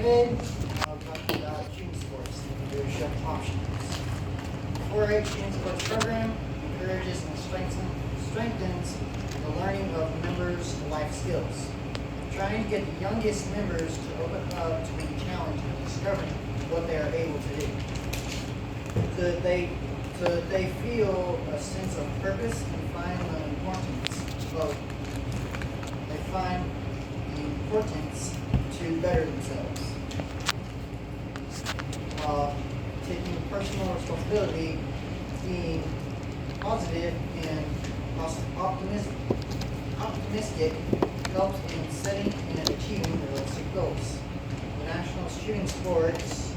David. I'll talk about shooting sports and leadership options. The 4-H shooting sports program encourages and strengthens the learning of members' life skills. Trying to get the youngest members to open up to being challenged and discovering what they are able to do. So they feel a sense of purpose and find the importance to better themselves. While taking personal responsibility, being positive and optimistic helps in setting and achieving realistic goals. The National Shooting Sports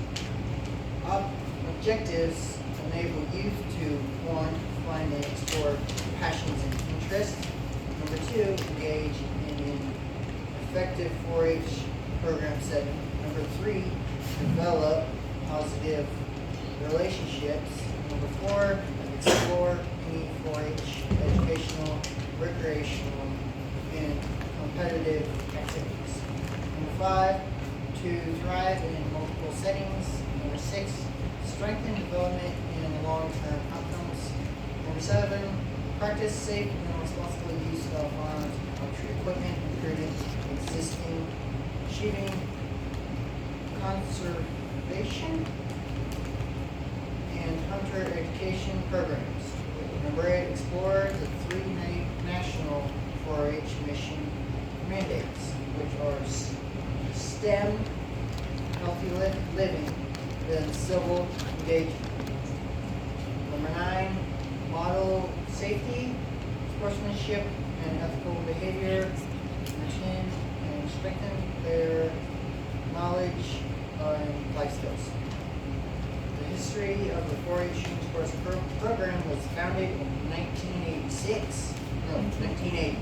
objectives enable youth to, 1, find and explore passions and interests. Number 2, engage in an effective 4-H program setting. Number 3, develop positive relationships. Number 4, explore any 4-H educational, recreational, and competitive activities. Number 5, to thrive in multiple settings. Number 6, strengthen development and long-term outcomes. Number 7, practice safe and responsible use of firearms and archery equipment, including existing shooting, conservation, and hunter education programs. Number 8, explore the 3 national 4-H mission mandates, which are STEM, healthy living, and civil engagement. Number 9, model safety, sportsmanship, and ethical behavior. Number 10, and strengthen their knowledge and life skills. The history of the 4-H shooting sports program was founded in 1980,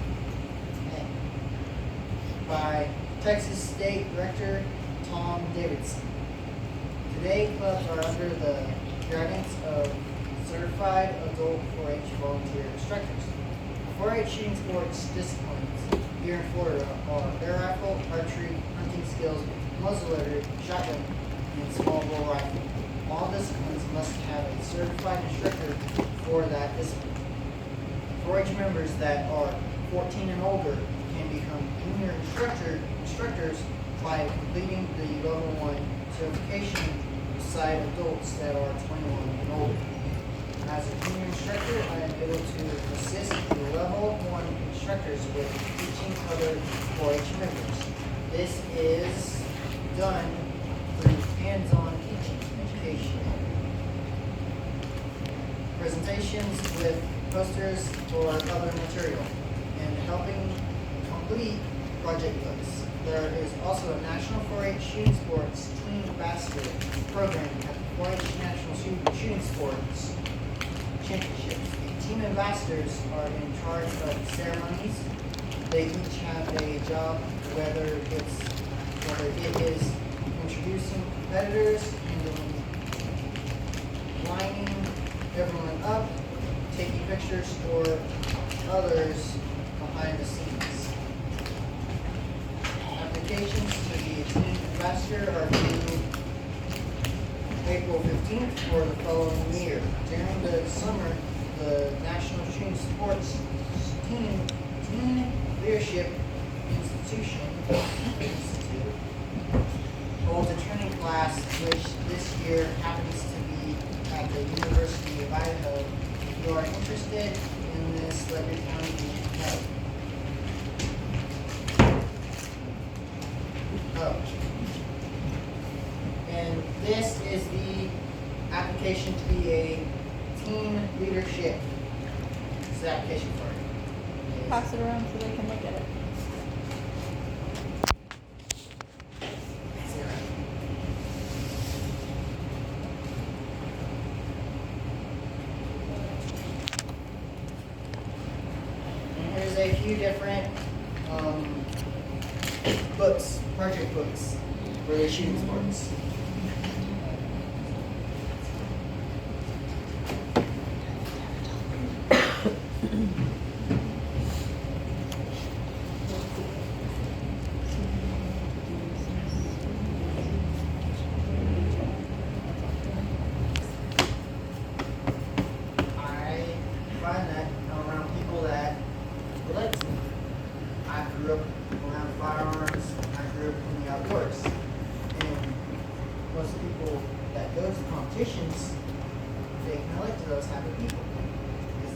by Texas State Director Tom Davidson. Today, clubs are under the guidance of certified adult 4-H volunteer instructors. 4-H shooting sports disciplines here in Florida are air rifle, archery, hunting skills, muzzleloader, shotgun, and small bore rifle. All disciplines must have a certified instructor for that discipline. 4-H members that are 14 and older can become junior instructors by completing the level 1 certification beside adults that are 21 and older. As a junior instructor, I am able to assist the level 1 instructors with teaching other 4-H members. This is done through hands-on teaching and education. Presentations with posters or other material, and helping complete project books. There is also a National 4-H Shooting Sports Team Ambassador program at the 4-H National Shooting Sports Championships. The team ambassadors are in charge of ceremonies. They each have a job, whether it is introducing competitors, handling, lining everyone up, taking pictures for others behind the scenes. Applications to be a team ambassador are due April 15th for the following year. During the summer, the National Shooting Sports Team Leadership Institute holds a training class, which this year happens to be at the University of Idaho. If you are interested in this, let your county know. Oh. And this is the application to be a team leadership. This is the application for it. Pass it around so they can look at it. And here's a few different books, project books for the shooting sports.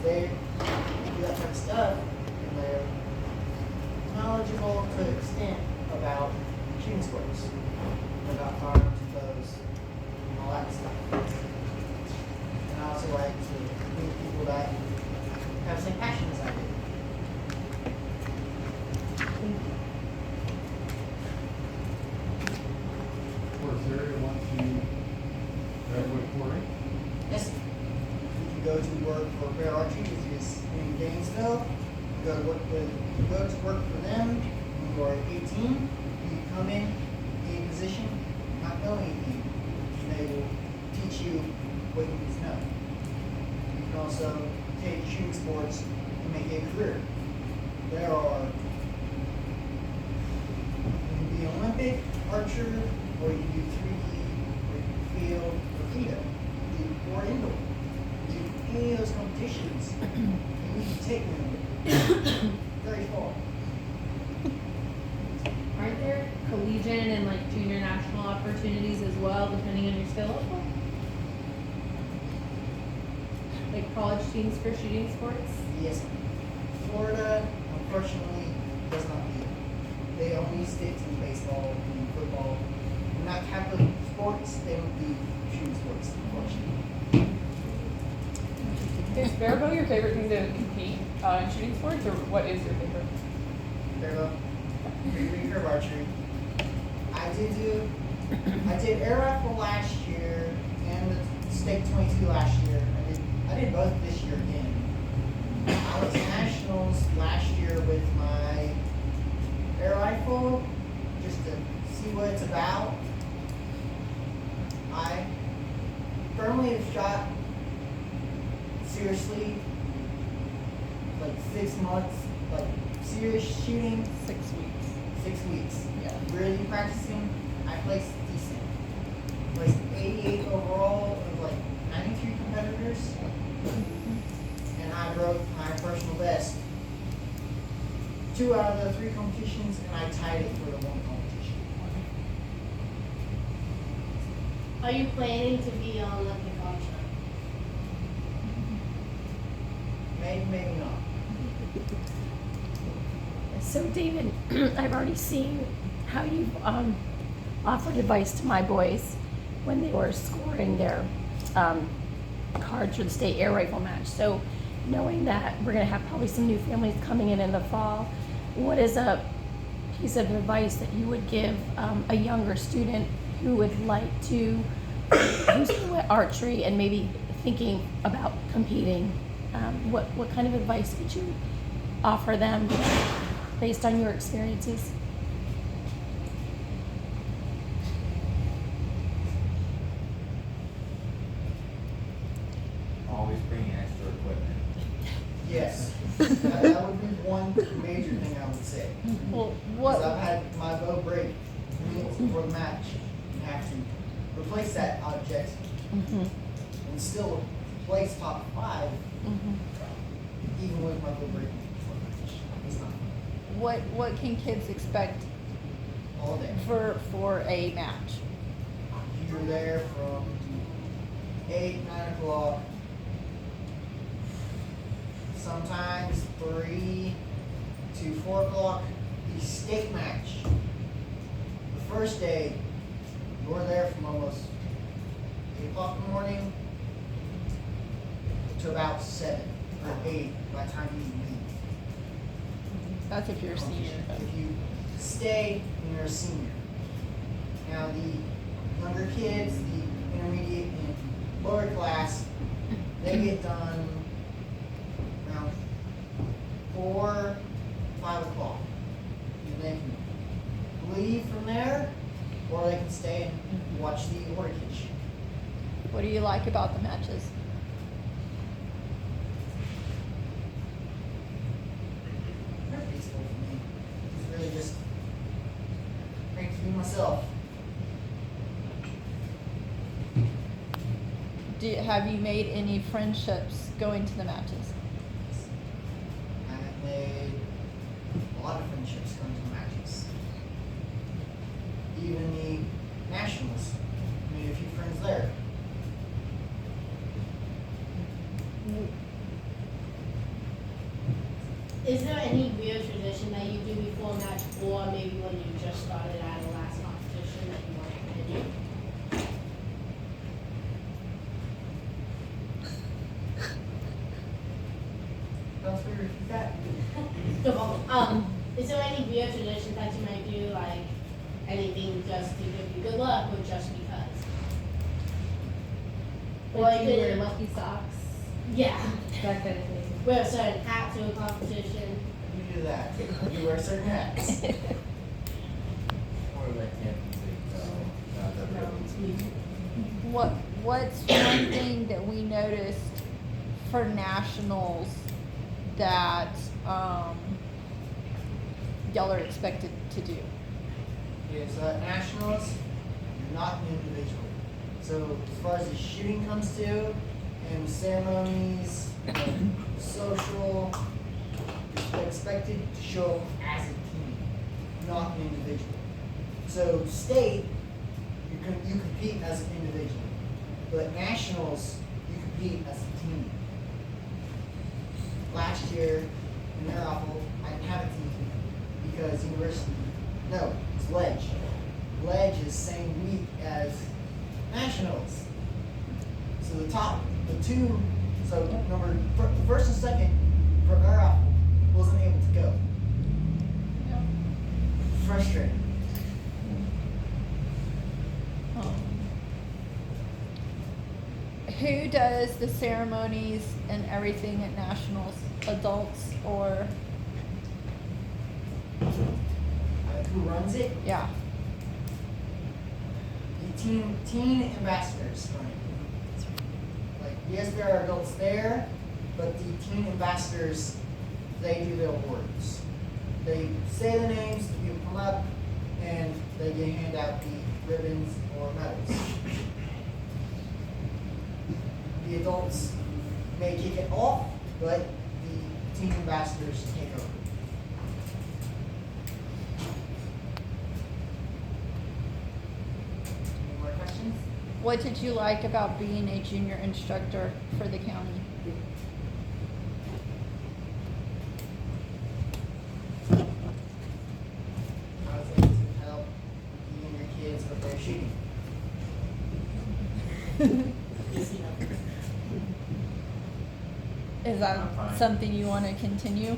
they do that kind of stuff, and they're knowledgeable to an extent about shooting sports, about firearms, bows, and all that stuff. And I also like to meet people that have the same passion as I do. Works area once you graduate Florida. Yes, you can go to work for Bear Archery, which is in Gainesville. You go to work for them when you are 18. You come in a position, not know anything, and they will teach you what you need to know. You can also take shooting sports and make it a career. There are, you can be an Olympic archer, or you can do 3D, or you can field, or FIDA, or indoor. Do any of those competitions, and you can take them very far. Aren't there collegiate and like junior national opportunities as well, depending on your skill level? Like college teams for shooting sports? Yes, Florida, unfortunately, does not do it. They only stick to baseball and football. When not Catholic sports, they don't do shooting sports, unfortunately. Is barebow your favorite thing to compete in shooting sports, or what is your favorite? Barebow, recurve archery. I did air rifle last year and the stake 22 last year. I did both this year again. I was nationals last year with my air rifle just to see what it's about. I firmly have shot seriously like 6 months, like serious shooting, 6 weeks. 6 weeks. Yeah. Really practicing, I placed decent. Placed 88 overall of like 93 competitors. And I broke my personal best 2 out of the 3 competitions, and I tied it for the 1 competition. Are you planning to be on Olympic archer? Maybe, maybe not. So David, I've already seen how you've offered advice to my boys when they were scoring their cards for the state air rifle match. So knowing that we're going to have probably some new families coming in the fall, what is a piece of advice that you would give a younger student who would like to, who's new at archery and maybe thinking about competing? What kind of advice would you offer them based on your experiences? Always bring extra equipment. Yes, that would be one major thing I would say. Well, Because I've had my bow break minutes before the match and have to replace that object and still place top 5 even with my bow breaking before the match. It's not What can kids expect all day. for a match? You're there from 8, 9 o'clock, sometimes 3 to 4 o'clock. The stake match. The first day, you're there from almost 8 o'clock in the morning to about 7 or 8 by the time you leave. That's if you're a senior. If you stay when you're a senior. Now the younger kids, the intermediate and lower class, they get done around 4, 5 o'clock. And they can leave from there, or they can stay and watch the order kitchen. What do you like about the matches? They're peaceful for me. It's really just great to be myself. Have you made any friendships going to the matches? I have made a lot of friendships going to the matches. Even the nationals, made a few friends there. Is there any real tradition that you do before a match, or maybe when you just started at the last competition that you want to continue? Don't repeat that. Is there any real tradition that you might do, like anything just to give you good luck, or just because? Like Or you you wear could, lucky socks, yeah, that kind of thing. wear a certain hat to a competition. You do that. You wear certain hats. Or let Tim say, the ribbons. What's one thing that we noticed for nationals that, y'all are expected to do? Okay, so at nationals, you're not an individual. So as far as the shooting comes to, and ceremonies, and social, you're expected to show up as a team, not an individual. So state, you compete as an individual, but nationals, you compete as a team. Last year in Air Raffle, I didn't have a team because university, no, it's Ledge. Ledge is same week as nationals. So the two, so the first and second for Air Raffle wasn't able to go. Frustrating. Who does the ceremonies and everything at nationals? Adults or, Who runs it? yeah? The teen ambassadors run it. Like, yes, there are adults there, but the teen ambassadors, they do the awards. They say the names, the people come up, and they hand out the ribbons or medals. The adults may kick it off, but the teen ambassadors take over. Any more questions? What did you like about being a junior instructor for the county? I was able to help you and your kids with their shooting. Is that something you want to continue?